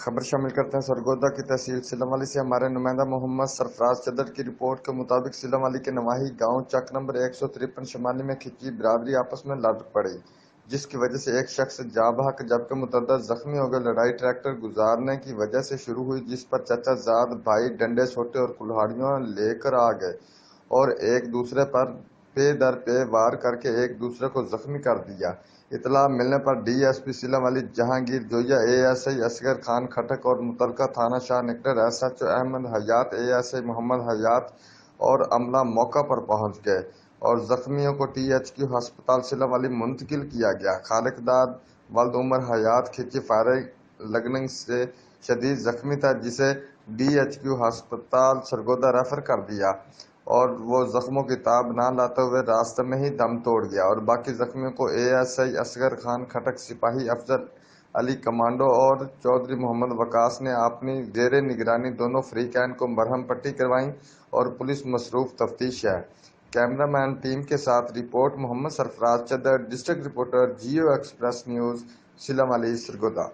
خبر شامل کرتے ہیں سرگودا کی تحصیل سلم والی سے ہمارے نمائندہ محمد سرفراز چدر کی رپورٹ کے مطابق سلم والی کے نواحی گاؤں چک نمبر 153 شمالی میں کھچی برادری آپس میں لڑ پڑی، جس کی وجہ سے ایک شخص جاں بحق جبکہ متعدد زخمی ہو گئے۔ لڑائی ٹریکٹر گزارنے کی وجہ سے شروع ہوئی، جس پر چچا زاد بھائی ڈنڈے سوٹے اور کلہاڑیاں لے کر آ گئے اور ایک دوسرے پر پے در پے وار کر کے ایک دوسرے کو زخمی کر دیا۔ اطلاع ملنے پر D S P Sillanwali Jahangir Joya, A S I Asghar Khan Khattak اور متعلقہ تھانہ Shah Nikdar S H O Ahmad Hayat, A S آئی محمد حیات اور عملہ موقع پر پہنچ گئے اور زخمیوں کو ٹی ایچ کیو ہسپتال سلم والی منتقل کیا گیا۔ خالق داد ولد عمر حیات کھچی فائرنگ لگنے سے شدید زخمی تھا، جسے ڈی ایچ کیو ہسپتال سرگودا ریفر کر دیا اور وہ زخموں کی تاب نہ لاتے ہوئے راستے میں ہی دم توڑ گیا اور باقی زخمیوں کو اے ایس آئی اصغر خان کھٹک، سپاہی افضل علی کمانڈو اور چودھری محمد وقاص نے اپنی زیر نگرانی دونوں فریقین کو مرہم پٹی کروائی اور پولیس مصروف تفتیش ہے۔ کیمرہ مین ٹیم کے ساتھ report Muhammad Sarfraz Chadhar, district reporter, Geo Express News, Sillanwali, Sargodha.